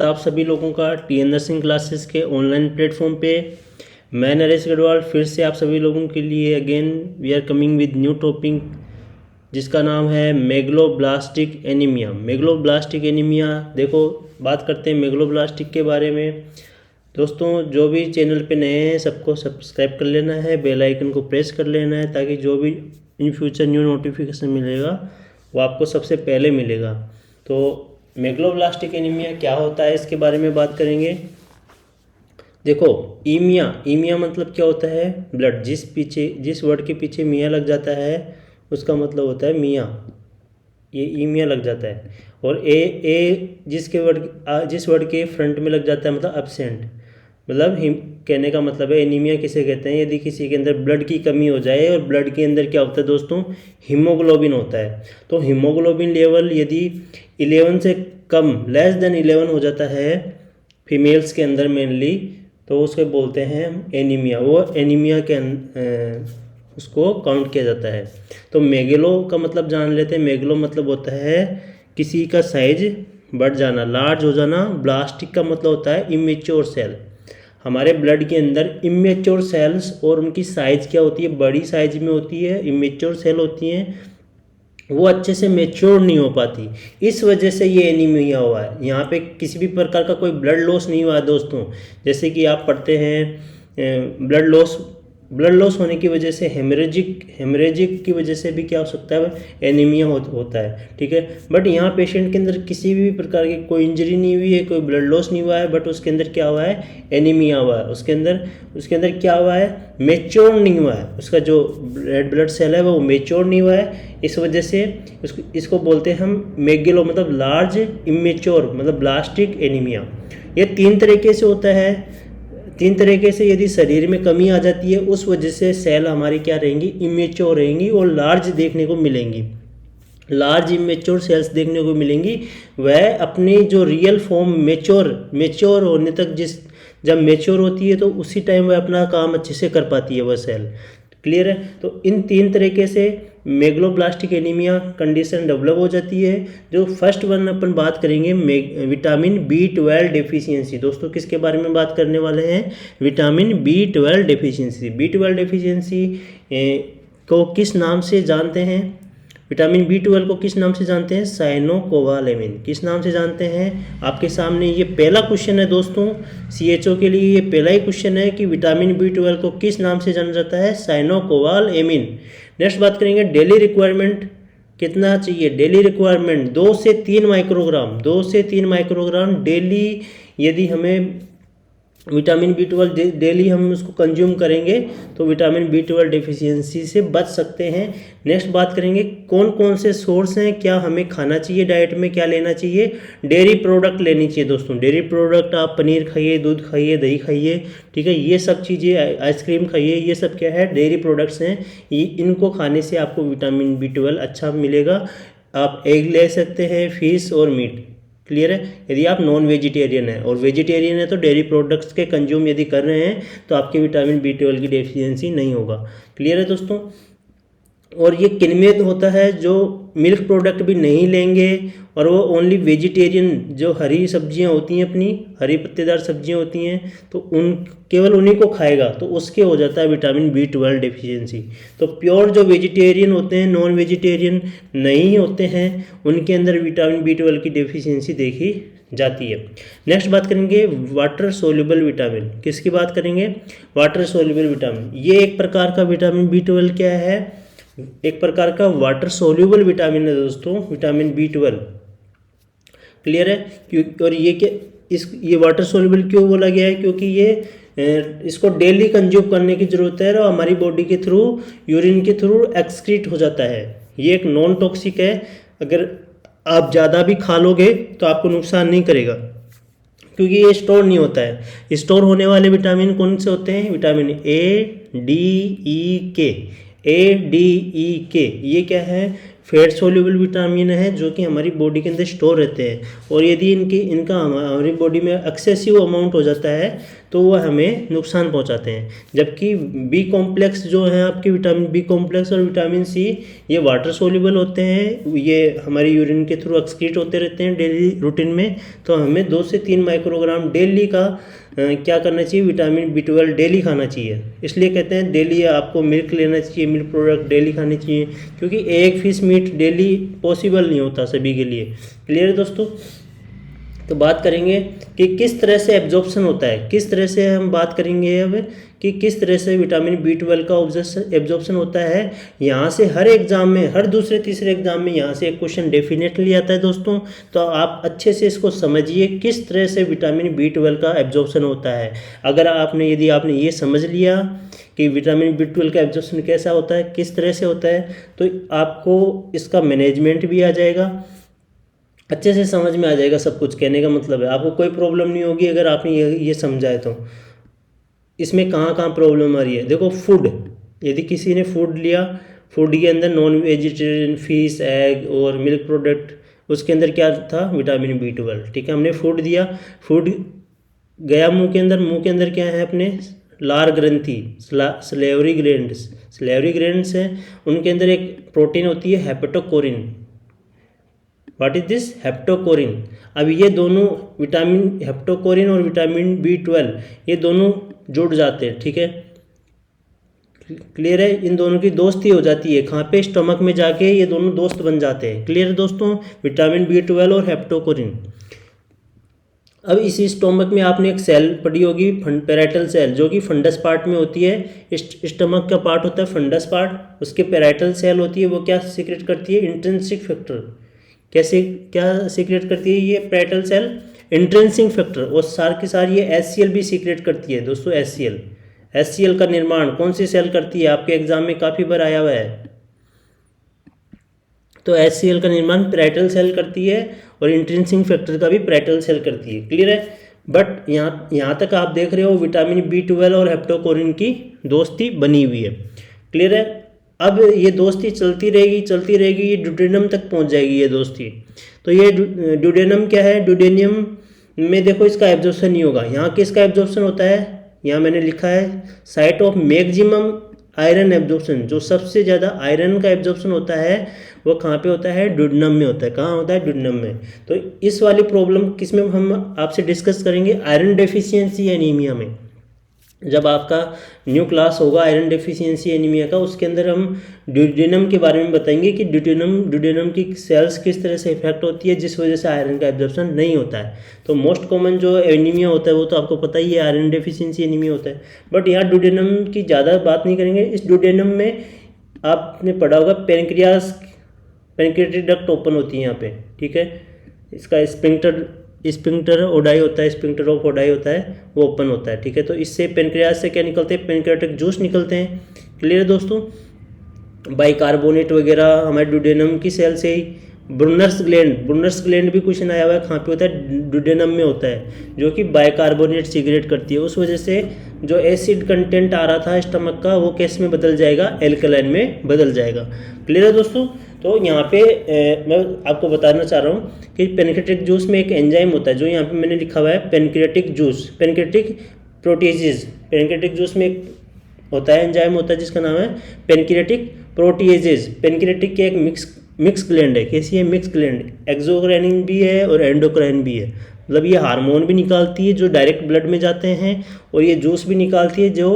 आप सभी लोगों का टीएन नर्सिंग क्लासेस के ऑनलाइन प्लेटफॉर्म पे मैं नरेश गढ़वाल फिर से आप सभी लोगों के लिए again we are coming with new topic जिसका नाम है मेगलोब्लास्टिक एनीमिया। मेगलोब्लास्टिक एनीमिया, देखो बात करते हैं मेगलोब्लास्टिक के बारे में। दोस्तों जो भी चैनल पे नए हैं सबको सब्सक्राइब कर लेना है, बेल आइकन को प्रेस कर लेना है ताकि जो भी इन फ्यूचर न्यू नोटिफिकेशन मिलेगा वो आपको सबसे पहले मिलेगा। तो मेगलोब्लास्टिक एनीमिया क्या होता है इसके बारे में बात करेंगे। देखो ईमिया मतलब क्या होता है, ब्लड। जिस वर्ड के पीछे मियाँ लग जाता है उसका मतलब होता है मियाँ, ये ईमिया लग जाता है। और जिस वर्ड के फ्रंट में लग जाता है मतलब एब्सेंट, मतलब कहने का मतलब है एनीमिया किसे कहते हैं, यदि किसी के अंदर ब्लड की कमी हो जाए। और ब्लड के अंदर क्या होता है दोस्तों, हीमोग्लोबिन होता है। तो हीमोग्लोबिन लेवल यदि 11 से कम, लेस देन 11 हो जाता है फीमेल्स के अंदर मेनली, तो उसको बोलते हैं एनीमिया। वो एनीमिया के उसको काउंट किया जाता है। तो मेगलो का मतलब जान लेते हैं। मेगलो मतलब होता है किसी का साइज बढ़ जाना, लार्ज हो जाना। ब्लास्टिक का मतलब होता है इमेच्योर सेल। हमारे ब्लड के अंदर इमेच्योर सेल्स और उनकी साइज क्या होती है, बड़ी साइज में होती है। इमेच्योर सेल होती हैं वो अच्छे से मेच्योर नहीं हो पाती, इस वजह से ये एनीमिया हुआ है। यहाँ पे किसी भी प्रकार का कोई ब्लड लॉस नहीं हुआ है दोस्तों। जैसे कि आप पढ़ते हैं ब्लड लॉस होने की वजह से हेमरेजिक की वजह से भी क्या हो सकता है, एनीमिया होता है, ठीक है। बट यहाँ पेशेंट के अंदर किसी भी प्रकार की कोई इंजरी नहीं हुई है, कोई ब्लड लॉस नहीं हुआ है, बट उसके अंदर क्या हुआ है, एनीमिया हुआ है। उसके अंदर क्या हुआ है, मेच्योर नहीं हुआ है। उसका जो रेड ब्लड सेल है वो मेच्योर नहीं हुआ है, इस वजह से इसको बोलते हैं हम मेगलो, मतलब लार्ज इमेच्योर, मतलब ब्लास्टिक एनीमिया। ये तीन तरीके से होता है। तीन तरीके से यदि शरीर में कमी आ जाती है उस वजह से सेल हमारी क्या रहेंगी, इमेच्योर रहेंगी और लार्ज देखने को मिलेंगी। लार्ज इमेच्योर सेल्स देखने को मिलेंगी। वह अपनी जो रियल फॉर्म मेच्योर होने तक जब मेच्योर होती है तो उसी टाइम वह अपना काम अच्छे से कर पाती है वह सेल। क्लियर है। तो इन तीन तरीके से मेगलोब्लास्टिक एनीमिया कंडीशन डेवलप हो जाती है। जो फर्स्ट वन अपन बात करेंगे विटामिन B12 डेफिशिएंसी। दोस्तों किसके बारे में बात करने वाले हैं, vitamin B12 deficiency. B12 deficiency को किस नाम से जानते हैं, विटामिन B12 को किस नाम से जानते हैं, साइनोकोबालेमिन। किस नाम से जानते हैं, आपके सामने ये पहला क्वेश्चन है दोस्तों। CHO के लिए ये पहला ही क्वेश्चन है कि विटामिन B12 को किस नाम से जाना जाता है, साइनोकोबालेमिन। नेक्स्ट बात करेंगे डेली रिक्वायरमेंट कितना चाहिए। डेली रिक्वायरमेंट 2 से 3 माइक्रोग्राम डेली। यदि हमें विटामिन B12 डेली हम उसको कंज्यूम करेंगे तो विटामिन B12 डेफिशिएंसी से बच सकते हैं। नेक्स्ट बात करेंगे कौन कौन से सोर्स हैं, क्या हमें खाना चाहिए, डाइट में क्या लेना चाहिए। डेयरी प्रोडक्ट लेनी चाहिए दोस्तों। डेयरी प्रोडक्ट आप पनीर खाइए, दूध खाइए, दही खाइए, ठीक है। ये सब चीज़ें, आइसक्रीम खाइए, ये सब क्या है, डेयरी प्रोडक्ट्स हैं। इनको खाने से आपको विटामिन B12 अच्छा मिलेगा। आप एग ले सकते हैं, फिश और मीट। क्लियर है। यदि आप नॉन वेजिटेरियन है और वेजिटेरियन है तो डेयरी प्रोडक्ट्स के कंज्यूम यदि कर रहे हैं तो आपके विटामिन B12 की डेफिशिएंसी नहीं होगा। क्लियर है दोस्तों। और ये किनमें होता है, जो मिल्क प्रोडक्ट भी नहीं लेंगे और वो ओनली वेजिटेरियन, जो हरी सब्जियां होती हैं, अपनी हरी पत्तेदार सब्जियां होती हैं, तो केवल उन्हीं को खाएगा तो उसके हो जाता है विटामिन B12 डेफिशिएंसी। तो प्योर जो वेजिटेरियन होते हैं, नॉन वेजिटेरियन नहीं होते हैं, उनके अंदर विटामिन B12 की डेफिशिएंसी देखी जाती है। नेक्स्ट बात करेंगे वाटर सोल्यूबल विटामिन। किसकी बात करेंगे, वाटर सोल्यूबल विटामिन। ये एक प्रकार का विटामिन B12 क्या है, एक प्रकार का वाटर सोल्यूबल विटामिन है दोस्तों, विटामिन B12। क्लियर है। और ये वाटर सोल्यूबल क्यों बोला गया है, क्योंकि ये इसको डेली कंज्यूम करने की जरूरत है और हमारी बॉडी के थ्रू, यूरिन के थ्रू एक्सक्रीट हो जाता है। ये एक नॉन टॉक्सिक है। अगर आप ज़्यादा भी खा लोगे तो आपको नुकसान नहीं करेगा क्योंकि ये स्टोर नहीं होता है। स्टोर होने वाले विटामिन कौन से होते हैं, vitamin A, D, E, K। ये क्या है, फैट सोल्यूबल विटामिन है जो कि हमारी बॉडी के अंदर स्टोर रहते हैं, और यदि इनका हमारी बॉडी में एक्सेसिव अमाउंट हो जाता है तो वह हमें नुकसान पहुंचाते हैं। जबकि बी कॉम्प्लेक्स जो है आपके, विटामिन बी कॉम्प्लेक्स और विटामिन सी, ये वाटर सोल्यूबल होते हैं, ये हमारी यूरिन के थ्रू एक्सक्रीट होते रहते हैं डेली रूटीन में। तो हमें 2 से 3 माइक्रोग्राम डेली का क्या करना चाहिए, विटामिन B12 डेली खाना चाहिए। इसलिए कहते हैं डेली आपको मिल्क लेना चाहिए, मिल्क प्रोडक्ट डेली खाने चाहिए, क्योंकि एक फिश मीट डेली पॉसिबल नहीं होता सभी के लिए। क्लियर है दोस्तों? तो बात करेंगे कि किस तरह से एब्जॉर्प्शन होता है, किस तरह से हम बात करेंगे अब कि किस तरह से विटामिन B12 का एब्जॉर्प्शन होता है। यहाँ से हर एग्जाम में, हर दूसरे तीसरे एग्जाम में यहाँ से एक क्वेश्चन डेफिनेटली आता है दोस्तों। तो आप अच्छे से इसको समझिए किस तरह से विटामिन B12 का एब्जॉर्प्शन होता है। अगर यदि आपने ये समझ लिया कि विटामिन B12 का एब्जॉर्प्शन कैसा होता है, किस तरह से होता है, तो आपको इसका मैनेजमेंट भी आ जाएगा, अच्छे से समझ में आ जाएगा सब कुछ। कहने का मतलब है आपको कोई प्रॉब्लम नहीं होगी अगर आपने ये समझा है। तो इसमें कहाँ कहाँ प्रॉब्लम आ रही है, देखो फूड, यदि किसी ने फूड लिया, फूड के अंदर नॉन वेजिटेरियन फिश, एग और मिल्क प्रोडक्ट, उसके अंदर क्या था, विटामिन B12। ठीक है, हमने फूड दिया, फूड गया मुंह के अंदर, मुंह के अंदर क्या है अपने लार ग्रंथि, स्लेवरी ग्रैंड्स हैं, उनके अंदर एक प्रोटीन होती है haptocorrin. What is this, haptocorrin. अब ये दोनों विटामिन हेप्टोकोरिन और विटामिन B12 ये दोनों जुड़ जाते हैं। ठीक है, क्लियर है, इन दोनों की दोस्ती हो जाती है, कहाँ पे, स्टमक में जाके ये दोनों दोस्त बन जाते हैं। क्लियर है दोस्तों, विटामिन B12 और हेप्टोकोरिन। अब इसी स्टोमक में आपने एक सेल पढ़ी होगी, पैराइटल सेल, जो कि फंडस पार्ट में होती है। स्टमक का पार्ट होता है फंडस पार्ट, उसके पैराइटल सेल होती है, वो क्या सीक्रेट करती है, इंट्रिंसिक फैक्टर। कैसे, क्या सीक्रेट करती है ये पैराइटल सेल, इंट्रिंसिक फैक्टर। और सार की सारी ये HCl भी सीक्रेट करती है दोस्तों। HCl का निर्माण कौन सी सेल करती है, आपके एग्जाम में काफ़ी बार आया हुआ है। तो HCl का निर्माण पैराइटल सेल करती है और इंट्रिंसिक फैक्टर का भी पैराइटल सेल करती है। क्लियर है, बट यहाँ तक आप देख रहे हो विटामिन B12 और हेप्टोकोरिन की दोस्ती बनी हुई है। क्लियर है, अब ये दोस्ती चलती रहेगी, ये ड्यूडेनम तक पहुंच जाएगी ये दोस्ती। तो ये ड्यूडेनम क्या है, ड्यूडेनियम में देखो इसका एब्जॉर्प्शन नहीं होगा। यहाँ किसका एब्जॉर्प्शन होता है, यहाँ मैंने लिखा है site of maximum iron absorption. जो सबसे ज़्यादा आयरन का एब्जॉर्प्शन होता है वो कहाँ पे होता है, ड्यूडेनम में होता है। कहाँ होता है, ड्यूडेनम में। तो इस वाली प्रॉब्लम किसमें हम आपसे डिस्कस करेंगे, आयरन डेफिशिएंसी एनीमिया में। जब आपका न्यू क्लास होगा आयरन डेफिशिएंसी एनीमिया का, उसके अंदर हम ड्यूडेनम के बारे में बताएंगे कि ड्यूडेनम की सेल्स किस तरह से इफेक्ट होती है, जिस वजह से आयरन का एब्जॉर्प्शन नहीं होता है। तो मोस्ट कॉमन जो एनीमिया होता है वो तो आपको पता ही है, आयरन डेफिशिएंसी एनीमिया होता है। बट यहाँ ड्यूडेनम की ज़्यादा बात नहीं करेंगे। इस ड्यूडेनम में आपने पढ़ा होगा पैनक्रियाटिक डक्ट ओपन होती है यहाँ पे। ठीक है, इसका स्पिंक्टर ओडाई होता है, स्पिंक्टर ऑफ ओडाई होता है, वो ओपन होता है। ठीक है, तो इससे पेनक्रियास से क्या निकलते हैं, पेनक्रियाटिक जूस निकलते हैं। क्लियर है दोस्तों, बाइकार्बोनेट वगैरह हमारे ड्यूडेनम की सेल से ही। ब्रुनर्स ग्लैंड भी क्वेश्चन आया हुआ है, कहाँ पे होता है, ड्यूडेनम में होता है, जो कि बाइकार्बोनेट सीक्रेट करती है। उस वजह से जो एसिड कंटेंट आ रहा था स्टमक का, वो किस में बदल जाएगा, एल्कलाइन में बदल जाएगा। क्लियर है दोस्तों, तो यहाँ पे मैं आपको बताना चाह रहा हूँ कि पेनक्रियाटिक जूस में एक एंजाइम होता है, जो यहाँ पे मैंने लिखा हुआ है पेनक्रियाटिक प्रोटीएजेज। पेनक्रियाटिक जूस में एक होता है एंजाइम होता है जिसका नाम है पेनक्रियाटिक प्रोटीएजेज। पेनक्रियाटिक के एक मिक्स ग्लैंड है। कैसी है, मिक्स ग्लैंड, एक्सोक्राइनिन भी है और एंडोक्राइन भी है। मतलब ये हार्मोन भी निकालती है जो डायरेक्ट ब्लड में जाते हैं, और ये जूस भी निकालती है जो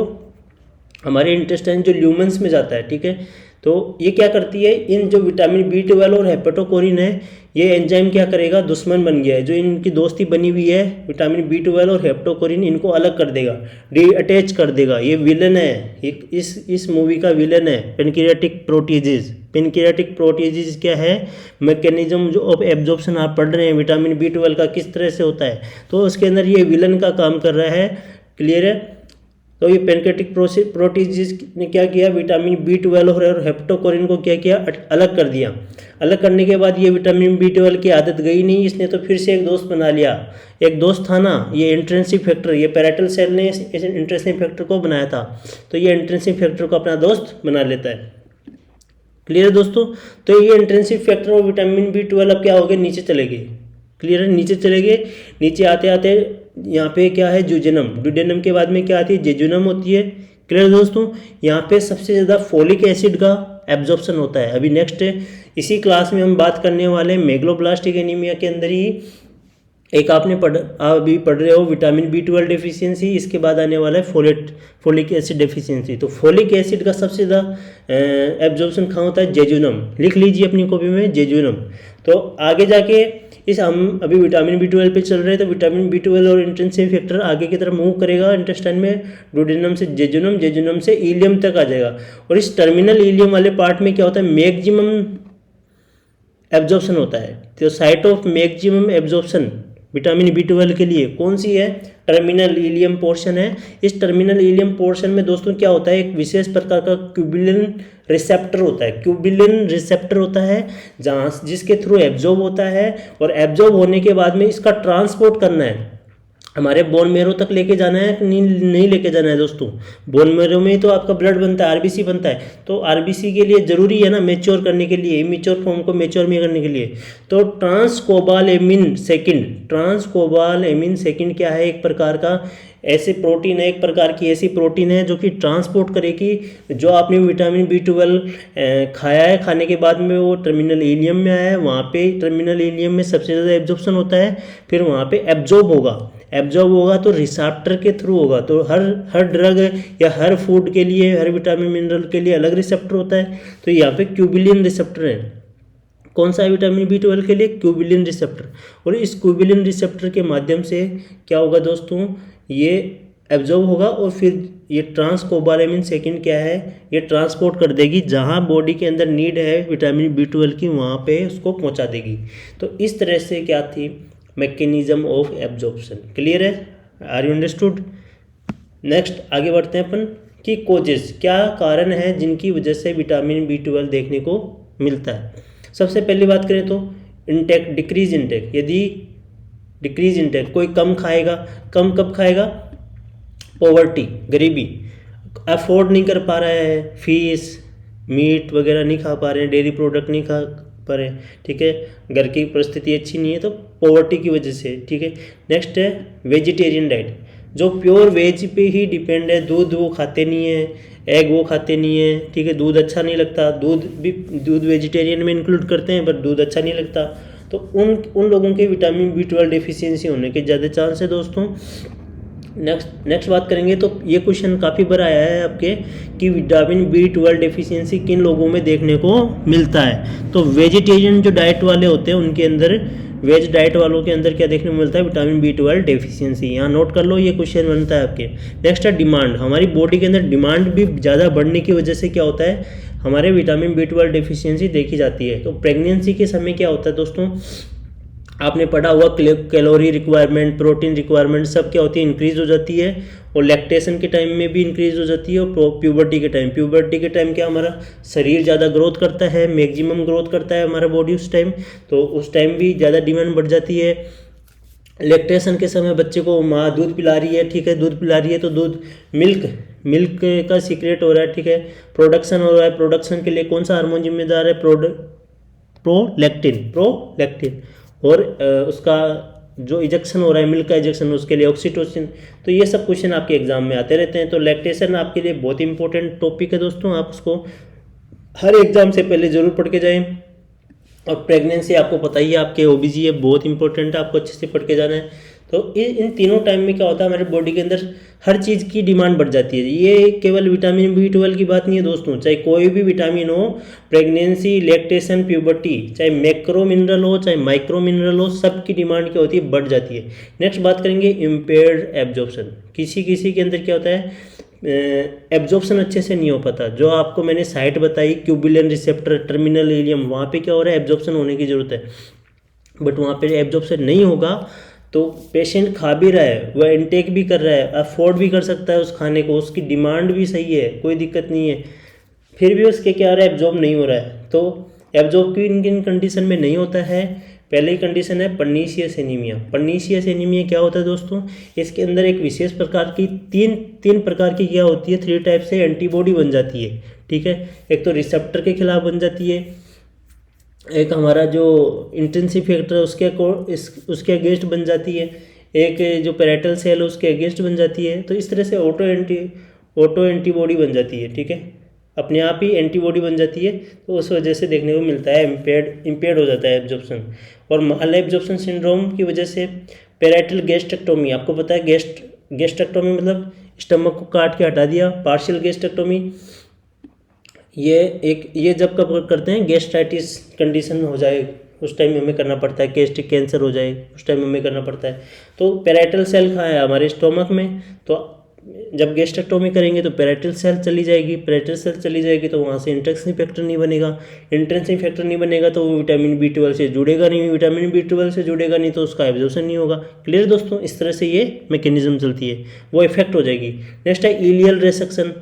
हमारे इंटेस्टाइन, जो ल्यूमन्स में जाता है। ठीक है, तो ये क्या करती है, इन जो विटामिन B12 और हेपेटोकोरिन है, ये एंजाइम क्या करेगा, दुश्मन बन गया है। जो इनकी दोस्ती बनी हुई है विटामिन B12 और हेपेटोकोरिन, इनको अलग कर देगा, डीअटैच कर देगा। ये विलन है, इस मूवी का विलन है पेनक्रियाटिक प्रोटीएजेज। पेनक्रियाटिक प्रोटीएजेज क्या है, मैकेनिज्म जो ऑफ एब्जॉर्प्शन आप पढ़ रहे हैं विटामिन B12 का किस तरह से होता है, तो उसके अंदर ये विलन का काम कर रहा है। क्लियर है, तो ये पेनक्रियाटिक प्रोटीएजेज ने क्या किया, विटामिन B12 और हेपेटोकोरिन को क्या किया, अलग कर दिया। अलग करने के बाद ये विटामिन B12 की आदत गई नहीं, इसने तो फिर से एक दोस्त बना लिया। एक दोस्त था ना, ये इंट्रिंसिक फैक्टर, ये पैराइटल सेल ने इस इंट्रिंसिक फैक्टर को बनाया था, तो ये इंट्रिंसिक फैक्टर को अपना दोस्त बना लेता है। क्लियर है दोस्तों। तो ये इंट्रिंसिक फैक्टर और विटामिन B12 अब क्या हो गए, नीचे चले गए। क्लियर है, नीचे चले गए। नीचे आते आते यहाँ पे क्या है, जुजेनम, ड्यूडेनम के बाद में क्या आती है, जेजुनम होती है। क्लियर दोस्तों। यहाँ पे सबसे ज़्यादा फोलिक एसिड का एब्जॉर्प्शन होता है। अभी नेक्स्ट इसी क्लास में हम बात करने वाले हैं मेगलोब्लास्टिक एनीमिया के अंदर ही एक आपने अभी पढ़ रहे हो विटामिन B12 डेफिशिएंसी, इसके बाद आने वाला है फोलिक एसिड डेफिशिएंसी। तो फोलिक एसिड का सबसे ज़्यादा एब्जॉर्प्शन कहाँ होता है, जेजुनम। लिख लीजिए अपनी कॉपी में जेजुनम। तो आगे जाके इस हम अभी विटामिन B12 पे चल रहे हैं, तो विटामिन B12 और इंट्रिंसिक फैक्टर आगे की तरफ मूव करेगा इंटेस्टाइन में, डुओडेनम से जेजुनम, जेजुनम से इलियम तक आ जाएगा। और इस टर्मिनल इलियम वाले पार्ट में क्या होता है, मैक्सिमम एब्जॉर्प्शन होता है। तो site of maximum absorption vitamin B12 के लिए कौन सी है, टर्मिनल इलियम पोर्शन है। इस टर्मिनल इलियम पोर्शन में दोस्तों क्या होता है, एक विशेष प्रकार का क्यूबिलिन रिसेप्टर होता है। क्यूबिलिन रिसेप्टर होता है जहाँ जिसके थ्रू एब्जॉर्ब होता है, और एब्जॉर्ब होने के बाद में इसका ट्रांसपोर्ट करना है, हमारे बोन मेरो तक लेके जाना है कि नहीं लेके जाना है दोस्तों। बोन मेरो में तो आपका ब्लड बनता है, आरबीसी बनता है। तो आरबीसी के लिए ज़रूरी है ना मैच्योर करने के लिए, इमेच्योर फॉर्म को मैच्योर में करने के लिए। तो ट्रांसकोबालेमिन सेकेंड क्या है, एक प्रकार का ऐसे प्रोटीन है, एक प्रकार की ऐसी प्रोटीन है जो कि ट्रांसपोर्ट करेगी जो आपने विटामिन B12 खाया है, खाने के बाद में वो टर्मिनल इलियम में आया है, वहाँ पे टर्मिनल इलियम में सबसे ज़्यादा एब्जॉर्प्शन होता है, फिर वहाँ पे एब्जॉर्ब होगा तो रिसेप्टर के थ्रू होगा। तो हर ड्रग या हर फूड के लिए, हर विटामिन मिनरल के लिए अलग रिसेप्टर होता है। तो यहाँ पे क्यूबिलिन रिसेप्टर है, कौन सा है विटामिन B12 के लिए, क्यूबिलिन रिसेप्टर। और इस क्यूबिलिन रिसेप्टर के माध्यम से क्या होगा दोस्तों, ये एब्जॉर्ब होगा और फिर ये ट्रांसकोबालेमिन सेकेंड क्या है, ये ट्रांसपोर्ट कर देगी जहाँ बॉडी के अंदर नीड है विटामिन B12 की, वहाँ पे उसको पहुँचा देगी। तो इस तरह से क्या थी, मैकेनिज्म ऑफ एब्जॉर्प्शन। क्लियर है, आर यू अंडरस्टूड। नेक्स्ट आगे बढ़ते हैं अपन कि कोजेस, क्या कारण है जिनकी वजह से विटामिन B12 देखने को मिलता है। सबसे पहली बात करें तो इंटेक, डिक्रीज इंटेक। यदि डिक्रीज इंटेक, कोई कम खाएगा, कम कब खाएगा, पॉवर्टी, गरीबी, अफोर्ड नहीं कर पा रहा है, फीस मीट वगैरह नहीं खा पा रहे हैं, डेयरी प्रोडक्ट नहीं खा पा रहे हैं, ठीक है, घर की परिस्थिति अच्छी नहीं है, तो पॉवर्टी की वजह से, ठीक है। नेक्स्ट है वेजिटेरियन डाइट, जो प्योर वेज पे ही डिपेंड है, दूध वो खाते नहीं है, एग वो खाते नहीं है, ठीक है, दूध अच्छा नहीं लगता, दूध वेजिटेरियन में इंक्लूड करते हैं पर दूध अच्छा नहीं लगता। तो उन लोगों के विटामिन B12 डेफिशिएंसी होने के ज़्यादा चांस है दोस्तों। नेक्स्ट बात करेंगे तो ये क्वेश्चन काफ़ी बार आया है आपके कि विटामिन B12 डेफिशिएंसी किन लोगों में देखने को मिलता है। तो वेजिटेरियन जो डाइट वाले होते हैं उनके अंदर, वेज डाइट वालों के अंदर क्या देखने को मिलता है, विटामिन B12 डेफिशिएंसी। यहाँ नोट कर लो, ये क्वेश्चन बनता है आपके। नेक्स्ट है डिमांड, हमारी बॉडी के अंदर डिमांड भी ज़्यादा बढ़ने की वजह से क्या होता है, हमारे विटामिन B12 डेफिशिएंसी देखी जाती है। तो प्रेगनेंसी के समय क्या होता है दोस्तों, आपने पढ़ा हुआ कैलोरी रिक्वायरमेंट, प्रोटीन रिक्वायरमेंट सब क्या होती है, इंक्रीज हो जाती है। और लैक्टेशन के टाइम में भी इंक्रीज हो जाती है। और प्यूबर्टी के टाइम क्या, हमारा शरीर ज़्यादा ग्रोथ करता है, मैक्सिमम ग्रोथ करता है हमारा बॉडी उस टाइम, तो उस टाइम भी ज़्यादा डिमांड बढ़ जाती है। लैक्टेशन के समय बच्चे को माँ दूध पिला रही है, ठीक है, दूध पिला रही है तो दूध मिल्क का सीक्रेट हो रहा है, ठीक है, प्रोडक्शन हो रहा है। प्रोडक्शन के लिए कौन सा हार्मोन जिम्मेदार है, प्रोलैक्टिन। और उसका जो इजेक्शन हो रहा है, मिल्क का इजेक्शन, उसके लिए ऑक्सीटोसिन। तो ये सब क्वेश्चन आपके एग्जाम में आते रहते हैं। तो लैक्टेशन आपके लिए बहुत इंपॉर्टेंट टॉपिक है दोस्तों, आप उसको हर एग्जाम से पहले जरूर पढ़ के जाएं। और प्रेगनेंसी आपको पता ही है, आपके ओबीजी है, बहुत इंपॉर्टेंट है, आपको अच्छे से पढ़ के जाना है। तो इन तीनों टाइम में क्या होता है, हमारे बॉडी के अंदर हर चीज़ की डिमांड बढ़ जाती है। ये केवल विटामिन B12 की बात नहीं है दोस्तों, चाहे कोई भी विटामिन हो, प्रेगनेंसी, लैक्टेशन, प्यूबर्टी, चाहे मैक्रो मिनरल हो चाहे माइक्रो मिनरल हो, सबकी डिमांड क्या होती है, बढ़ जाती है। नेक्स्ट बात करेंगे इम्पेयर्ड एब्जॉर्प्शन। किसी के अंदर क्या होता है, एब्जॉर्प्शन अच्छे से नहीं हो पाता। जो आपको मैंने साइट बताई, क्यूबिलिन रिसेप्टर, टर्मिनल इलियम, वहाँ पे क्या हो रहा है, एब्जॉर्प्शन होने की ज़रूरत है, बट वहाँ पे एब्जॉर्प्शन नहीं होगा तो पेशेंट खा भी रहा है, वह इनटेक भी कर रहा है, अफोर्ड भी कर सकता है उस खाने को, उसकी डिमांड भी सही है, कोई दिक्कत नहीं है, फिर भी उसके क्या हो रहा है, एब्जॉर्ब नहीं हो रहा है। तो एब्जॉर्ब किन कंडीशन में नहीं होता है, पहली कंडीशन है पर्नीशियस एनीमिया। पर्नीशियस एनीमिया क्या होता है दोस्तों, इसके अंदर एक विशेष प्रकार की तीन प्रकार की क्या होती है, 3 टाइप से एंटीबॉडी बन जाती है, ठीक है। एक तो रिसेप्टर के खिलाफ बन जाती है, एक हमारा जो इंटेंसिव फैक्टर है उसके अगेंस्ट बन जाती है, एक जो पैरेटल सेल है उसके अगेंस्ट बन जाती है। तो इस तरह से ऑटो एंटीबॉडी बन जाती है, ठीक है, अपने आप ही एंटीबॉडी बन जाती है। तो उस वजह से देखने को मिलता है इम्पेयर्ड हो जाता है एब्जॉर्प्शन। और माल एब्जॉर्प्शन सिंड्रोम की वजह से पैराइटल गैस्ट्रेक्टोमी, आपको पता है गैस्ट्रेक्टोमी मतलब स्टमक को काट के हटा दिया, पार्शियल गैस्ट्रेक्टोमी। ये जब कब करते हैं, गैस्ट्राइटिस कंडीशन हो जाए उस टाइम हमें करना पड़ता है, गैस्ट्रिक कैंसर हो जाए उस टाइम हमें करना पड़ता है। तो पैराइटल सेल कहाँ है, हमारे स्टोमक में। तो जब गैस्ट्रेक्टोमी करेंगे तो पैराइटल सेल चली जाएगी, पैराइटल सेल चली जाएगी तो वहाँ से इंट्रेंसिव फैक्टर नहीं बनेगा, इंट्रेंसिव फैक्टर नहीं बनेगा तो वो विटामिन B12 से जुड़ेगा नहीं, विटामिन B12 से जुड़ेगा नहीं तो उसका एब्जॉर्प्शन नहीं होगा। क्लियर दोस्तों, इस तरह से ये मैकेनिज्म चलती है, वो इफेक्ट हो जाएगी। नेक्स्ट है इलियल रेसेक्शन।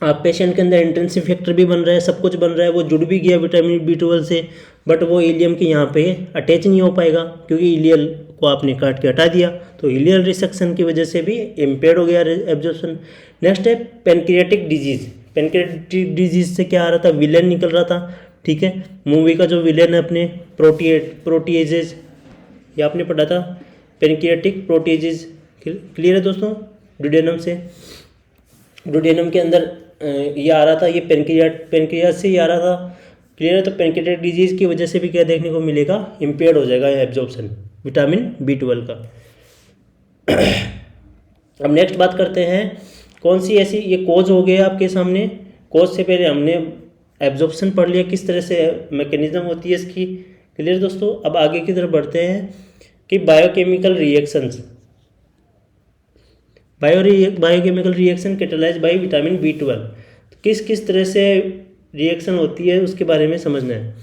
आप पेशेंट के अंदर इंटेंसिव फैक्टर भी बन रहा है, सब कुछ बन रहा है, वो जुड़ भी गया विटामिन B12 से, बट वो इलियम के यहाँ पे अटैच नहीं हो पाएगा क्योंकि इलियल को आपने काट के हटा दिया। तो इलियल रिसेक्शन की वजह से भी इम्पेयर्ड हो गया एब्जॉर्प्शन। नेक्स्ट है पेनक्रियाटिक डिजीज। पेनक्रियाटिक डिजीज से क्या आ रहा था, विलेन निकल रहा था, ठीक है। मूवी का जो विलेन है अपने प्रोटीएजेज, ये आपने पढ़ा था, पेनक्रियाटिक प्रोटीएजेज। क्लियर है दोस्तों, डुडेनम के अंदर ये आ रहा था, ये पेनक्रियाज से ही आ रहा था। क्लियर है। तो पेनक्रियाटिक डिजीज की वजह से भी क्या देखने को मिलेगा, इम्पेयर्ड हो जाएगा एब्जॉर्प्शन विटामिन B12 का। अब नेक्स्ट बात करते हैं, कौन सी ऐसी, ये कोज हो गया आपके सामने। कोज से पहले हमने एब्जॉर्प्शन पढ़ लिया, किस तरह से मैकेनिज्म होती है इसकी। क्लियर दोस्तों। अब आगे की तरफ बढ़ते हैं कि biochemical reaction catalyse by vitamin B12, तो किस तरह से रिएक्शन होती है उसके बारे में समझना है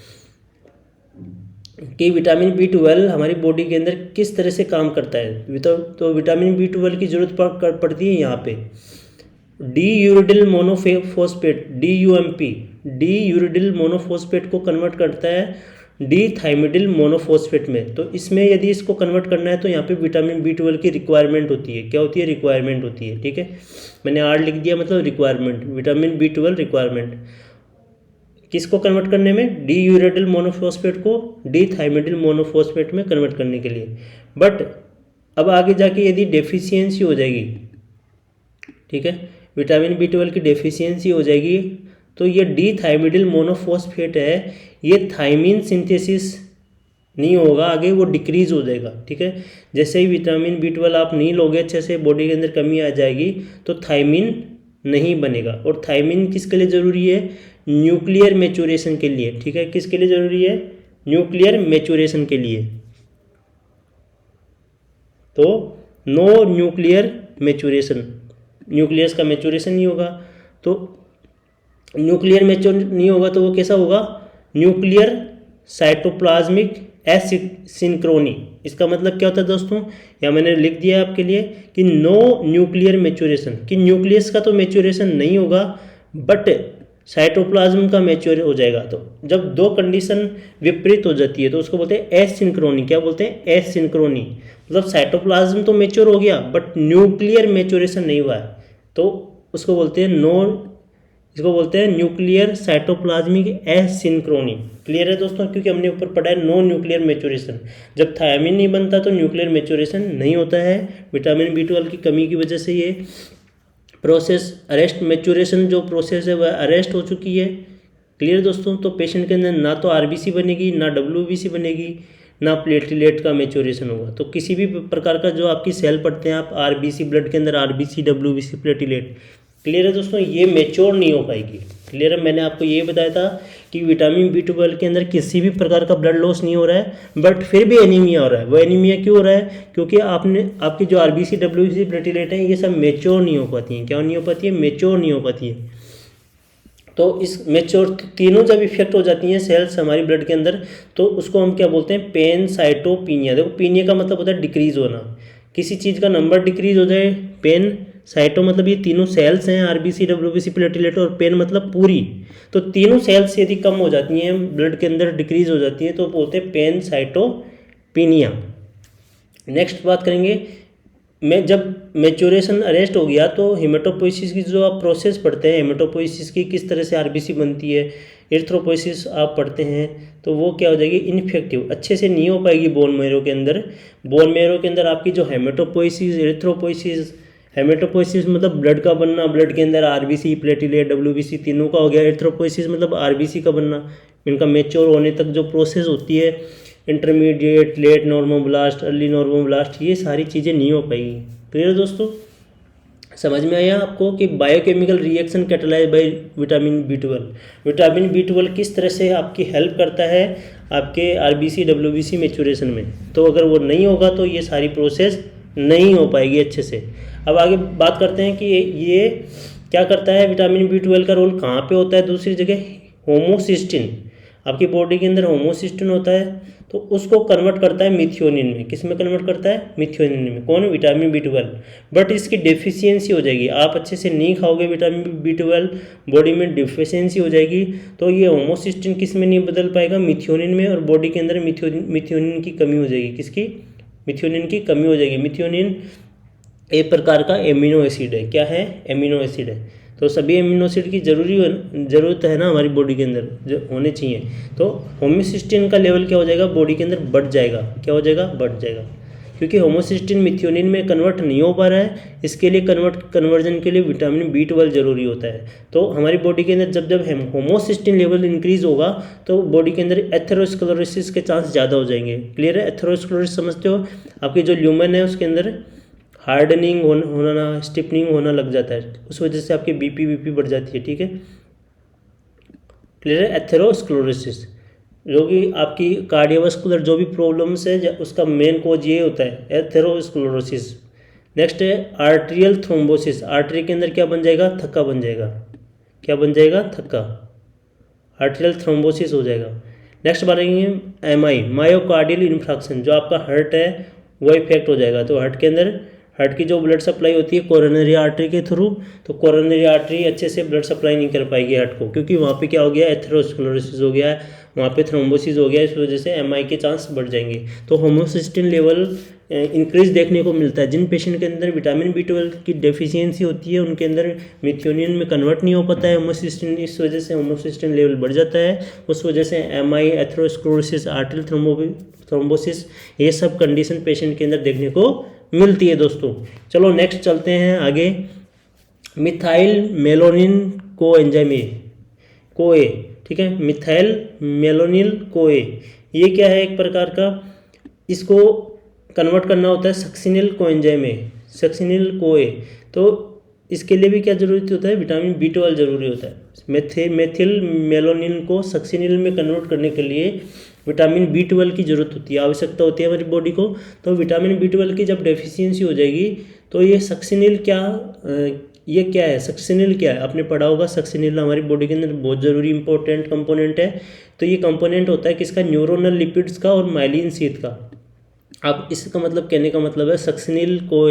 कि विटामिन B12 हमारी बॉडी के अंदर किस तरह से काम करता है। तो विटामिन B12 की जरूरत पड़ती है यहाँ पे डी-यूरिडिल मोनोफॉस्फेट, डी-यूरिडिल मोनोफॉस्फेट को कन्वर्ट करता है डी-थाइमिडिल मोनोफॉस्फेट में। तो इसमें यदि इसको कन्वर्ट करना है तो यहाँ पे विटामिन B12 की रिक्वायरमेंट होती है। क्या होती है, रिक्वायरमेंट होती है, ठीक है। मैंने आर लिख दिया, मतलब रिक्वायरमेंट, विटामिन B12 रिक्वायरमेंट। किसको कन्वर्ट करने में, डी-यूरिडिल मोनोफॉस्फेट को डी-थाइमिडिल मोनोफॉस्फेट में कन्वर्ट करने के लिए। बट अब आगे जाके यदि डेफिशिएंसी हो जाएगी, ठीक है, विटामिन B12 की डेफिशिएंसी हो जाएगी तो ये डी-थाइमिडिल मोनोफॉस्फेट है, ये थाइमिन सिंथेसिस नहीं होगा, आगे वो डिक्रीज हो जाएगा, ठीक है। जैसे ही विटामिन B12 आप नहीं लोगे अच्छे से, बॉडी के अंदर कमी आ जाएगी तो थाइमिन नहीं बनेगा। और थाइमिन किसके लिए ज़रूरी है, न्यूक्लियर मैच्योरेशन के लिए, ठीक है। किसके लिए ज़रूरी है, न्यूक्लियर मैच्योरेशन के लिए। तो नो न्यूक्लियर मैच्योरेशन, न्यूक्लियस का मैच्योरेशन नहीं होगा, तो न्यूक्लियर मैच्योर नहीं होगा तो वो कैसा होगा, न्यूक्लियर साइटोप्लाज्मिक एसिंक्रोनी। इसका मतलब क्या होता है दोस्तों, या मैंने लिख दिया आपके लिए कि नो न्यूक्लियर मैच्योरेशन, कि न्यूक्लियस का तो मैच्योरेशन नहीं होगा बट साइटोप्लाज्म का मैच्योर हो जाएगा। तो जब दो कंडीशन विपरीत हो जाती है तो उसको बोलते हैं एसिंक्रोनी। क्या बोलते हैं, एसिंक्रोनी। मतलब साइटोप्लाज्म तो मैच्योर हो गया बट न्यूक्लियर मैच्योरेशन नहीं हुआ है, तो उसको बोलते हैं इसको बोलते हैं न्यूक्लियर साइटोप्लाज्मिक एसिंक्रोनी। क्लियर है दोस्तों, क्योंकि हमने ऊपर पढ़ा है नो न्यूक्लियर मैच्योरेशन। जब थायमिन नहीं बनता तो न्यूक्लियर मैच्योरेशन नहीं होता है। विटामिन B12 की कमी की वजह से ये प्रोसेस अरेस्ट, मैच्योरेशन जो प्रोसेस है वह अरेस्ट हो चुकी है। क्लियर दोस्तों। तो पेशेंट के अंदर ना तो RBC बनेगी, ना WBC बनेगी, ना प्लेटलेट का मैच्योरेशन होगा। तो किसी भी प्रकार का जो आपकी सेल पढ़ते हैं आप, RBC ब्लड के अंदर RBC, WBC, प्लेटलेट, क्लियर है दोस्तों, ये मैच्योर नहीं हो पाएगी। क्लियर है। मैंने आपको ये बताया था कि विटामिन B12 के अंदर किसी भी प्रकार का ब्लड लॉस नहीं हो रहा है बट फिर भी एनीमिया हो रहा है। वो एनीमिया क्यों हो रहा है, क्योंकि आपकी जो RBC, WBC, प्लेटलेट है ये सब मैच्योर नहीं हो पाती हैं। क्या नहीं हो पाती है, मैच्योर नहीं हो पाती है। तो इस मैच्योर तीनों जब इफेक्ट हो जाती हैं सेल्स हमारी ब्लड के अंदर तो उसको हम क्या बोलते हैं, पैनसाइटोपिनिया। देखो पीनिया का मतलब होता है डिक्रीज होना, किसी चीज़ का नंबर डिक्रीज हो जाए। पेन साइटो मतलब ये तीनों सेल्स हैं, RBC, WBC, प्लेटलेट, और पेन मतलब पूरी। तो तीनों सेल्स यदि कम हो जाती हैं ब्लड के अंदर, डिक्रीज हो जाती हैं, तो बोलते हैं पैनसाइटोपिनिया। नेक्स्ट बात करेंगे मैं जब मैच्योरेशन अरेस्ट हो गया तो हेमेटोपोइसिस की जो आप प्रोसेस पढ़ते हैं, हेमेटोपोइसिस की किस तरह से आरबीसी बनती है, एरिथ्रोपोइसिस आप पढ़ते हैं, तो वो क्या हो जाएगी, इनफेक्टिव, अच्छे से नहीं हो पाएगी बोन मैरो के अंदर। बोन मैरो के अंदर आपकी जो हेमेटोपोइसिस, एरिथ्रोपोइसिस, हेमेटोपोइसिस मतलब ब्लड का बनना, ब्लड के अंदर आरबीसी, प्लेटिलेट, डब्ल्यूबीसी तीनों का हो गया। एरिथ्रोपोइसिस मतलब आरबीसी का बनना, इनका मैच्योर होने तक जो प्रोसेस होती है, intermediate, late normoblast, early normoblast, ये सारी चीज़ें नहीं हो पाएगी। क्लियर दोस्तों, समझ में आया आपको कि biochemical reaction catalyse by vitamin B12। Vitamin B12 किस तरह से आपकी हेल्प करता है आपके आरबीसी डब्ल्यूबीसी मैच्योरेशन में। तो अगर वो नहीं होगा तो ये सारी प्रोसेस नहीं हो पाएगी अच्छे से। अब आगे बात करते हैं कि ये क्या करता है, विटामिन B12 का रोल कहाँ पे होता है, दूसरी जगह होमोसिस्टिन, आपकी बॉडी के अंदर होमोसिस्टिन होता है तो उसको कन्वर्ट करता है मिथियोनिन में। किस में कन्वर्ट करता है, मिथियोनिन में। कौन, विटामिन B12। बट इसकी डेफिशिएंसी हो जाएगी, आप अच्छे से नहीं खाओगे विटामिन B12, बॉडी में डिफिशियंसी हो जाएगी, तो ये होमोसिस्टिन किस में नहीं बदल पाएगा, मिथियोनिन में, और बॉडी के अंदर मिथियोनिन की कमी हो जाएगी। किसकी, मिथियोनिन की कमी हो जाएगी। मिथियोनिन एक प्रकार का एमिनो एसिड है। क्या है, एमिनो एसिड है। तो सभी एमिनो एसिड की ज़रूरत है ना हमारी बॉडी के अंदर, जो होने चाहिए। तो होमोसिस्टिन का लेवल क्या हो जाएगा, बॉडी के अंदर बढ़ जाएगा। क्या हो जाएगा, बढ़ जाएगा, क्योंकि होमोसिस्टिन मिथियोनिन में कन्वर्ट नहीं हो पा रहा है। इसके लिए कन्वर्जन के लिए विटामिन B12 जरूरी होता है। तो हमारी बॉडी के अंदर जब जब होमोसिस्टिन लेवल इंक्रीज होगा तो बॉडी के अंदर एथेरोस्क्लेरोसिस के चांस ज़्यादा हो जाएंगे। क्लियर है, एथेरोस्क्लेरोसिस समझते हो, आपकी जो ल्यूमन है उसके अंदर हार्डनिंग होना, स्टिफनिंग होना लग जाता है, उस वजह से आपकी बीपी बढ़ जाती है। ठीक है, क्लियर है। एथेरोस्क्लेरोसिस जो कि आपकी कार्डियोवास्कुलर जो भी प्रॉब्लम्स है उसका मेन कोज ये होता है, एथेरोस्क्लेरोसिस। नेक्स्ट है आर्टेरियल थ्रोम्बोसिस। आर्टरी के अंदर क्या बन जाएगा, थक्का बन जाएगा। क्या बन जाएगा, थक्का, आर्टेरियल थ्रोम्बोसिस हो जाएगा। नेक्स्ट बारेंगे MI, मायोकार्डियल इन्फ्राक्शन, जो आपका हार्ट है वो इफेक्ट हो जाएगा। तो हार्ट की जो ब्लड सप्लाई होती है कोरोनरी आर्टरी के थ्रू, तो कोरोनरी आर्टरी अच्छे से ब्लड सप्लाई नहीं कर पाएगी हार्ट को, क्योंकि वहाँ पे क्या हो गया, एथेरोस्क्लेरोसिस हो गया है, वहाँ पे थ्रोम्बोसिस हो गया, इस वजह से MI के चांस बढ़ जाएंगे। तो होमोसिस्टिन लेवल इंक्रीज देखने को मिलता है। जिन पेशेंट के अंदर विटामिन B12 की डेफिशिएंसी होती है उनके अंदर मिथियोनिन में कन्वर्ट नहीं हो पाता है होमोसिस्टिन, इस वजह से होमोसिस्टिन लेवल बढ़ जाता है। उस वजह से MI, एथेरोस्क्लेरोसिस, आर्टेरियल थ्रोम्बोसिस, ये सब कंडीशन पेशेंट के अंदर देखने को मिलती है दोस्तों। चलो नेक्स्ट चलते हैं आगे, मिथाइल मेलोनिन को एंजाइम कोए। ठीक है, मिथाइल मेलोनिल कोए, ये क्या है, एक प्रकार का, इसको कन्वर्ट करना होता है सक्सिनिल को एंजाइम में, सक्सिनिल कोए। तो इसके लिए भी क्या जरूरत होता है, विटामिन B12 जरूरी होता है। मेथिल मेलोनिन को सक्सिनिल में कन्वर्ट करने के लिए विटामिन B12 की ज़रूरत होती है, आवश्यकता होती है हमारी बॉडी को। तो विटामिन B12 की जब डेफिशिएंसी हो जाएगी तो ये सक्सिनिल ये क्या है, सक्सिनिल क्या है, आपने पढ़ा होगा। सक्सिनिल हमारी बॉडी के अंदर बहुत ज़रूरी इंपॉर्टेंट कंपोनेंट है। तो ये कंपोनेंट होता है किसका, न्यूरोनल लिपिड्स का और माइलिन शीथ का। अब इसका मतलब, कहने का मतलब है सक्सिनिल को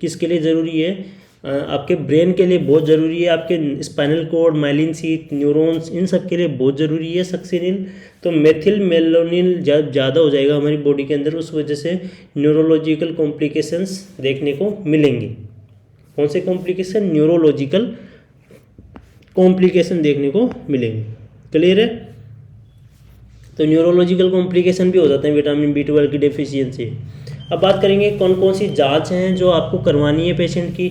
किसके लिए ज़रूरी है, आपके ब्रेन के लिए बहुत ज़रूरी है, आपके spinal cord, myelin sheath, neurons, इन सब के लिए बहुत ज़रूरी है सक्सिनिल। तो मेथिल मेलोनिल जब ज़्यादा हो जाएगा हमारी बॉडी के अंदर, उस वजह से न्यूरोलॉजिकल कॉम्प्लिकेशंस देखने को मिलेंगी। कौन से कॉम्प्लिकेशन, न्यूरोलॉजिकल कॉम्प्लिकेशन देखने को मिलेंगे। क्लियर है, तो न्यूरोलॉजिकल कॉम्प्लिकेशन भी हो जाते हैं विटामिन B12 की डेफिशिएंसी। अब बात करेंगे कौन कौन सी जांच हैं जो आपको करवानी है पेशेंट की।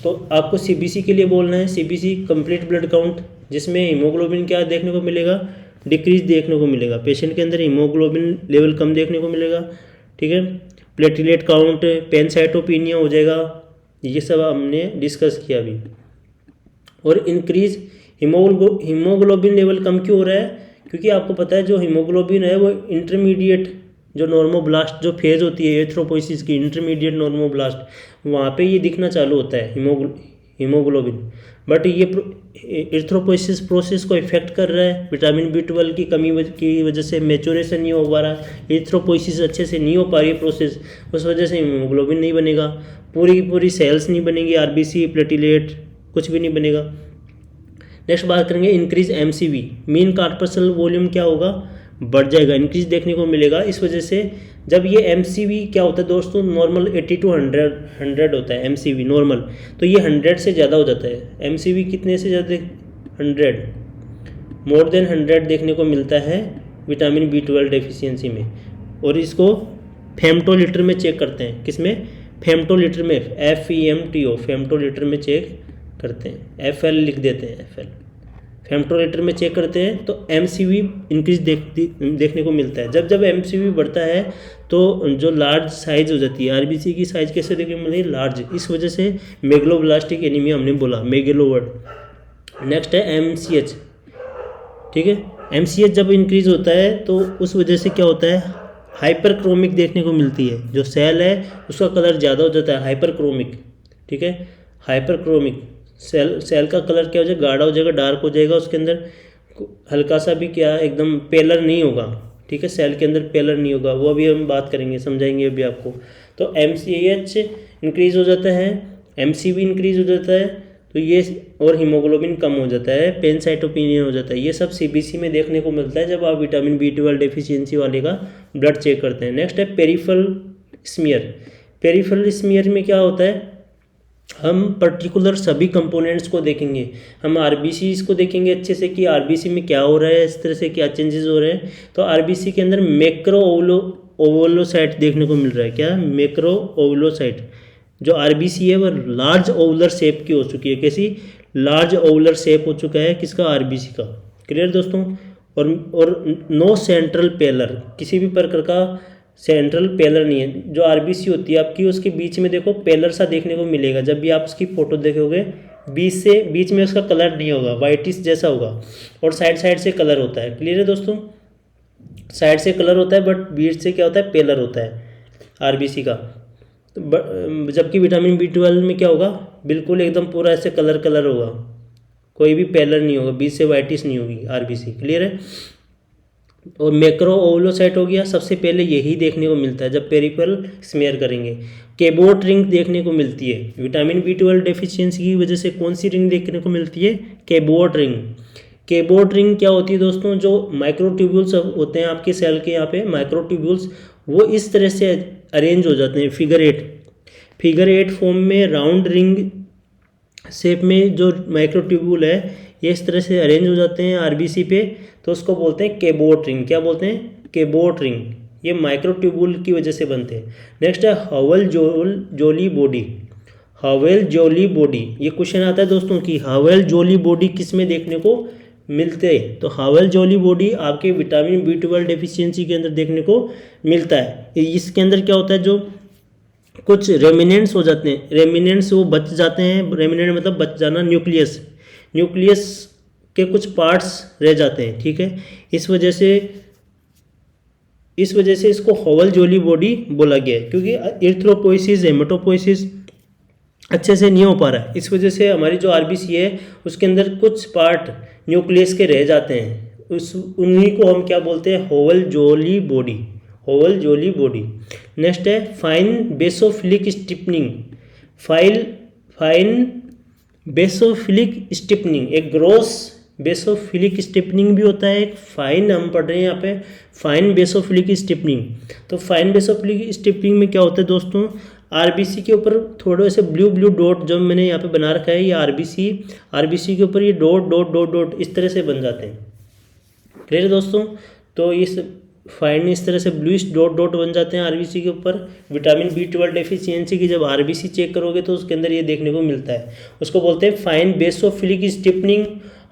तो आपको CBC के लिए बोलना है, CBC कंप्लीट ब्लड काउंट, जिसमें हीमोग्लोबिन क्या देखने को मिलेगा, डिक्रीज देखने को मिलेगा। पेशेंट के अंदर हीमोग्लोबिन लेवल कम देखने को मिलेगा। ठीक है, प्लेटलेट काउंट, पैनसाइटोपिनिया हो जाएगा, ये सब हमने डिस्कस किया अभी। और इंक्रीज हीमोग्लोबिन लेवल कम क्यों हो रहा है, क्योंकि आपको पता है जो हीमोग्लोबिन है वो इंटरमीडिएट जो नॉर्मोब्लास्ट जो फेज होती है एरिथ्रोपोइसिस की, इंटरमीडिएट नॉर्मोब्लास्ट, वहाँ पे ये दिखना चालू होता है हीमोग्लोबिन। बट ये एरिथ्रोपोइसिस प्रोसेस को इफेक्ट कर रहा है, विटामिन B12 की कमी की वजह से मैच्योरेशन नहीं हो पा रहा, एरिथ्रोपोइसिस अच्छे से नहीं हो पा रही है प्रोसेस, उस वजह से हीमोग्लोबिन नहीं बनेगा, पूरी की पूरी सेल्स नहीं बनेगी, RBC, प्लेटिलेट, कुछ भी नहीं बनेगा। नेक्स्ट बात करेंगे increase MCV, mean corpuscle volume क्या होगा, बढ़ जाएगा, इंक्रीज देखने को मिलेगा। इस वजह से जब ये एमसीवी क्या होता है दोस्तों, नॉर्मल 80 to 100 होता है एमसीवी नॉर्मल, तो ये 100 से ज़्यादा हो जाता है। एमसीवी कितने से ज़्यादा, 100, मोर देन 100 देखने को मिलता है विटामिन B12 डेफिशिएंसी में। और इसको फेमटोलीटर में चेक करते हैं, किसमें, फेमटोलीटर में, FEMTO, फेमटोलीटर में चेक करते हैं, FL लिख देते हैं, FL फेमटोलीटर में चेक करते हैं। तो एमसीवी इंक्रीज देखने को मिलता है। जब जब एमसीवी बढ़ता है तो जो लार्ज साइज हो जाती है, आरबीसी की साइज कैसे देखने को मिलती है, लार्ज, इस वजह से मेगलोब्लास्टिक एनीमिया हमने बोला, मेगलो वर्ड। नेक्स्ट है एमसीएच, ठीक है, एमसीएच जब इंक्रीज होता है तो उस वजह से क्या होता है, हाइपरक्रोमिक देखने को मिलती है, जो सेल है उसका कलर ज़्यादा हो जाता है, हाइपरक्रोमिक, ठीक है, हाइपरक्रोमिक सेल का कलर क्या हो जाएगा, गाढ़ा हो जाएगा, डार्क हो जाएगा, उसके अंदर हल्का सा भी क्या एकदम पेलर नहीं होगा, ठीक है, सेल के अंदर पेलर नहीं होगा, वो अभी हम बात करेंगे, समझाएंगे अभी आपको। तो एमसीएच इंक्रीज हो जाता है, एमसीवी इंक्रीज हो जाता है, तो ये, और हीमोग्लोबिन कम हो जाता है, पेनसाइटोपिनिया हो जाता है, ये सब सीबीसी में देखने को मिलता है जब आप विटामिन B12 डेफिशिएंसी वाले का ब्लड चेक करते हैं। नेक्स्ट है पेरिफेरल स्मीयर। पेरिफेरल स्मीयर में क्या होता है, हम पर्टिकुलर सभी कंपोनेंट्स को देखेंगे, हम आरबीसी को देखेंगे अच्छे से कि आरबीसी में क्या हो रहा है, इस तरह से क्या चेंजेस हो रहे हैं। तो आरबीसी के अंदर मैक्रो ओवुलोसाइट देखने को मिल रहा है, क्या, मैक्रो ओवुलोसाइट, जो आरबीसी है वो लार्ज ओवुलर शेप की हो चुकी है, कैसी, लार्ज ओवुलर शेप हो चुका है किसका, आरबीसी का, क्लियर दोस्तों। और नो सेंट्रल पेलर, किसी भी प्रकार का सेंट्रल पेलर नहीं है। जो आरबीसी होती है आपकी, उसके बीच में देखो पेलर सा देखने को मिलेगा, जब भी आप उसकी फोटो देखोगे बीच में उसका कलर नहीं होगा, वाइटिश जैसा होगा, और साइड साइड से कलर होता है, क्लियर है दोस्तों, साइड से कलर होता है बट बीच से क्या होता है, पेलर होता है आरबीसी का। जबकि विटामिन B12 में क्या होगा, बिल्कुल एकदम पूरा ऐसे कलर होगा, कोई भी पेलर नहीं होगा, बीच से वाइटिश नहीं होगी आरबीसी, क्लियर है। और मैक्रो ओवुलोसाइट हो गया, सबसे पहले यही देखने को मिलता है जब पेरिफेरल स्मीयर करेंगे। केबोट रिंग देखने को मिलती है विटामिन B12 डेफिशिएंसी की वजह से, कौन सी रिंग देखने को मिलती है, केबोट रिंग। केबोट रिंग क्या होती है दोस्तों, जो माइक्रोट्यूब्यूल्स होते हैं आपके सेल के यहाँ पे, माइक्रोट्यूब्यूल्स, वो इस तरह से अरेंज हो जाते हैं, फिगर 8 फॉर्म में, राउंड रिंग शेप में जो माइक्रोट्यूब्यूल है ये इस तरह से अरेंज हो जाते हैं आरबीसी पे, तो उसको बोलते हैं केबोट रिंग। क्या बोलते हैं, केबोट रिंग, ये माइक्रोट्यूब्यूल की वजह से बनते हैं। नेक्स्ट है हवेल जोली बॉडी। हवेल जोली बॉडी, ये क्वेश्चन आता है दोस्तों कि हवेल जोली बॉडी किस में देखने को मिलते हैं, तो हवेल जोली बॉडी आपके विटामिन B12 डेफिशिएंसी के अंदर देखने को मिलता है। इसके अंदर क्या होता है, जो कुछ रेमिनेंट्स हो जाते हैं, रेमिनेंट्स वो बच जाते हैं, रेमिनेंट मतलब बच जाना, न्यूक्लियस के कुछ पार्ट्स रह जाते हैं, ठीक है, इस वजह से इसको हवेल जोली बॉडी बोला गया है, क्योंकि इरिथ्रोपोइसिस, हेमेटोपोइसिस अच्छे से नहीं हो पा रहा है, इस वजह से हमारी जो आरबीसी है उसके अंदर कुछ पार्ट न्यूक्लियस के रह जाते हैं, उन्हीं को हम क्या बोलते हैं, हवेल जोली बॉडी। नेक्स्ट है fine basophilic stiffening. Fine basophilic stiffening, एक ग्रोस बेसोफिलिक स्टिफनिंग भी होता है, एक फाइन, हम पढ़ रहे हैं यहाँ पे फाइन बेसोफिलिक स्टिफनिंग। तो फाइन बेसोफिलिक स्टिफनिंग में क्या होता है दोस्तों, आरबीसी के ऊपर थोड़े से ब्लू डॉट जो मैंने यहाँ पे बना रखा है, ये आरबीसी के ऊपर ये डॉट इस तरह से बन जाते हैं, क्लियर है दोस्तों। तो इस फाइन इस तरह से ब्लूइश डॉट बन जाते हैं आरबीसी के ऊपर। विटामिन B12 डेफिशिएंसी की जब आरबीसी चेक करोगे तो उसके अंदर ये देखने को मिलता है, उसको बोलते हैं फाइन बेसोफिलिक स्टिफनिंग,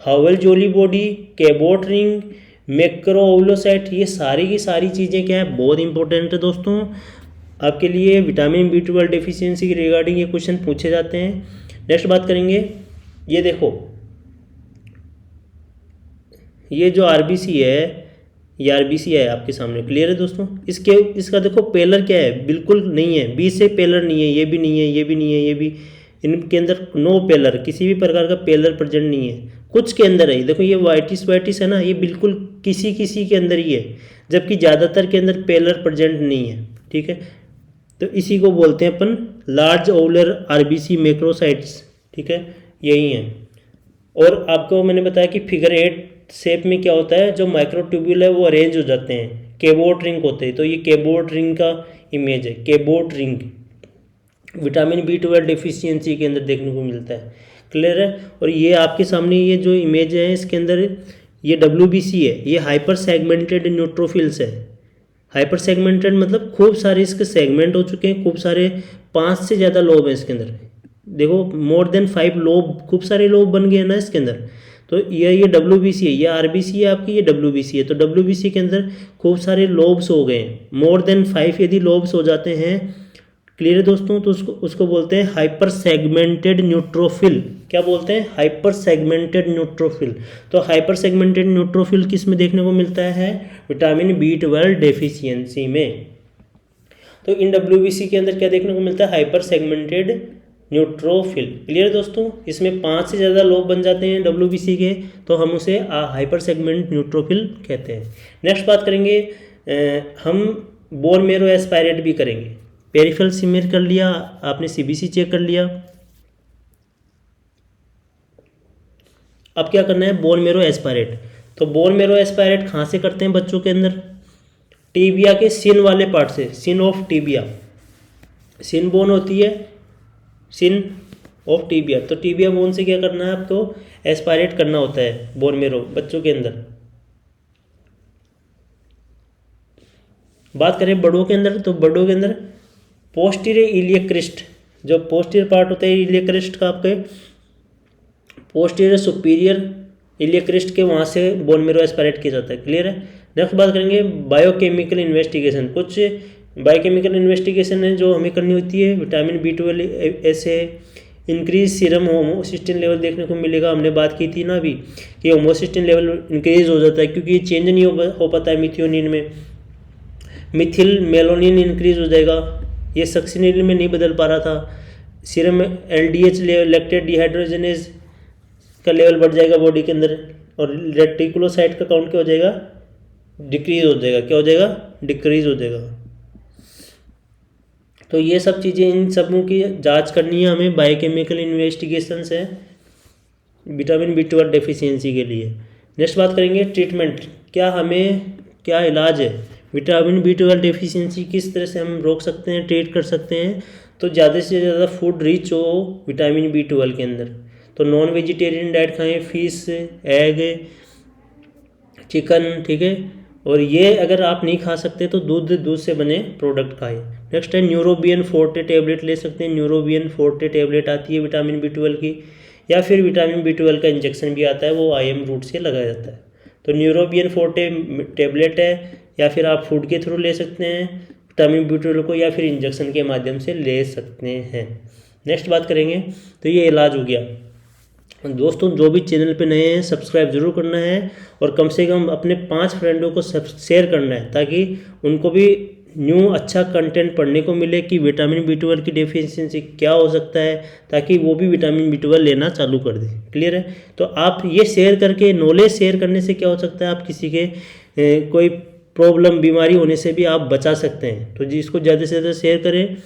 हवेल जोली बॉडी, केबोट रिंग, मैक्रो ओवुलोसाइट। ये सारी की सारी चीज़ें क्या है, बहुत इंपॉर्टेंट है दोस्तों आपके लिए। विटामिन B12 डेफिशिएंसी के रिगार्डिंग ये क्वेश्चन पूछे जाते हैं। नेक्स्ट बात करेंगे, ये देखो, ये जो आरबीसी है, ये आरबीसी है आपके सामने, क्लियर है दोस्तों। इसका देखो पेलर क्या है, बिल्कुल नहीं है, बीच से पेलर नहीं है, ये भी नहीं है, ये भी नहीं है, ये भी, इनके अंदर नो पेलर, किसी भी प्रकार का पेलर प्रेजेंट नहीं है, कुछ के अंदर है। देखो ये वाइटिस है ना, ये बिल्कुल किसी के अंदर ही है, जबकि ज़्यादातर के अंदर पेलर प्रेजेंट नहीं है, ठीक है। तो इसी को बोलते हैं अपन लार्ज ओवुलर आरबीसी मैक्रोसाइट्स, ठीक है, यही है। और आपको मैंने बताया कि फिगर 8 शेप में क्या होता है, जो माइक्रोट्यूब्यूल है वो अरेंज हो जाते हैं, केबोट रिंग होते हैं। तो ये केबोट रिंग का इमेज है, केबोट रिंग विटामिन B12 डेफिशिएंसी के अंदर देखने को मिलता है। क्लियर है। और ये आपके सामने ये जो इमेज है इसके अंदर ये WBC है, ये हाइपर सेगमेंटेड न्यूट्रोफिल्स है। हाइपर सेगमेंटेड मतलब खूब सारे इसके सेगमेंट हो चुके हैं, खूब सारे 5 से ज़्यादा लोब हैं इसके अंदर। देखो मोर देन 5 लोब, खूब सारे लोब बन गए ना इसके अंदर। तो ये WBC है, ये RBC है आपकी, ये WBC है। तो WBC के अंदर खूब सारे लोब्स हो गए हैं, मोर देन 5 यदि लोब्स हो जाते हैं। क्लियर है दोस्तों। तो उसको बोलते हैं हाइपर सेगमेंटेड न्यूट्रोफिल। क्या बोलते हैं? Hyper segmented neutrophil. तो हाइपर सेगमेंटेड न्यूट्रोफिल किस में देखने को मिलता है? विटामिन B12 डेफिशिएंसी में। तो इन WBC के अंदर क्या देखने को मिलता है? Hyper segmented neutrophil. क्लियर दोस्तों। इसमें 5 से ज़्यादा लोब बन जाते हैं WBC के, तो हम उसे हाइपर सेगमेंट न्यूट्रोफिल कहते हैं। नेक्स्ट बात करेंगे हम बोन मेरो एस्पायरेट भी करेंगे। पेरिफेरल स्मीयर कर लिया आपने, CBC चेक कर लिया। अब क्या करना है? Bone marrow aspirate. तो बोन मेरो एस्पायरेट कहाँ से करते हैं बच्चों के अंदर? टीबिया के सिन वाले पार्ट से, shin of tibia. Shin bone होती है, सिन ऑफ टीबिया। तो टीबिया बोन से क्या करना है आपको? एस्पायरेट करना होता है बोन मेरो बच्चों के अंदर। बात करें बड़ों के अंदर, तो बड़ों के अंदर पोस्टीरियर इलियक क्रिस्ट, जो पोस्टीरियर पार्ट होता है इलियक क्रिस्ट का, आपके पोस्टीरियर सुपीरियर इलियक क्रिस्ट के, वहाँ से बोन मेरो एस्पायरेट किया जाता है। क्लियर है। नेक्स्ट बात करेंगे बायोकेमिकल इन्वेस्टिगेशन। कुछ बायोकेमिकल इन्वेस्टिगेशन है जो हमें करनी होती है। विटामिन B12 ऐसे इंक्रीज सीरम होमोसिस्टिन लेवल देखने को मिलेगा। हमने बात की थी ना अभी कि होमोसिस्टिन लेवल इंक्रीज हो जाता है, क्योंकि ये चेंज नहीं हो पाता है मिथियोनिन में। मिथिल मेलोनिन इंक्रीज हो जाएगा, ये सक्सिनिल में नहीं बदल पा रहा था। Serum LDH level, lactate dehydrogenase का लेवल बढ़ जाएगा बॉडी के अंदर, और रेटिकुलोसाइट का काउंट क्या हो जाएगा? डिक्रीज हो जाएगा। क्या हो जाएगा? डिक्रीज हो जाएगा। तो ये सब चीज़ें, इन सबों की जांच करनी है हमें। बायोकेमिकल इन्वेस्टिगेशन है विटामिन B12 डेफिशिएंसी के लिए। नेक्स्ट बात करेंगे ट्रीटमेंट। क्या इलाज है विटामिन B12 डेफिशिएंसी? किस तरह से हम रोक सकते हैं, ट्रीट कर सकते हैं? तो ज़्यादा से ज़्यादा फूड रिच हो विटामिन B12 के अंदर। तो नॉन वेजिटेरियन डाइट खाएं, फिश, एग, चिकन, ठीक है। और ये अगर आप नहीं खा सकते तो दूध से बने प्रोडक्ट खाएं। नेक्स्ट है न्यूरोबियन फोर्टे टैबलेट ले सकते हैं। न्यूरोबियन फोर्टे टैबलेट आती है विटामिन B12 की, या फिर विटामिन B12 का इंजेक्शन भी आता है, वो IM रूट से लगाया जाता है। तो न्यूरोबियन फोर्टे टैबलेट है, या फिर आप फूड के थ्रू ले सकते हैं विटामिन B12 को, या फिर इंजेक्शन के माध्यम से ले सकते हैं। नेक्स्ट बात करेंगे, तो ये इलाज हो गया। दोस्तों जो भी चैनल पे नए हैं सब्सक्राइब जरूर करना है, और कम से कम अपने 5 फ्रेंडों को शेयर करना है, ताकि उनको भी न्यू अच्छा कंटेंट पढ़ने को मिले कि विटामिन B12 की डेफिशिएंसी क्या हो सकता है, ताकि वो भी विटामिन B12 लेना चालू कर दें। क्लियर है। तो आप ये शेयर करके, नॉलेज शेयर करने से क्या हो सकता है, आप किसी के कोई प्रॉब्लम, बीमारी होने से भी आप बचा सकते हैं। तो जी इसको ज़्यादा से ज़्यादा शेयर करें।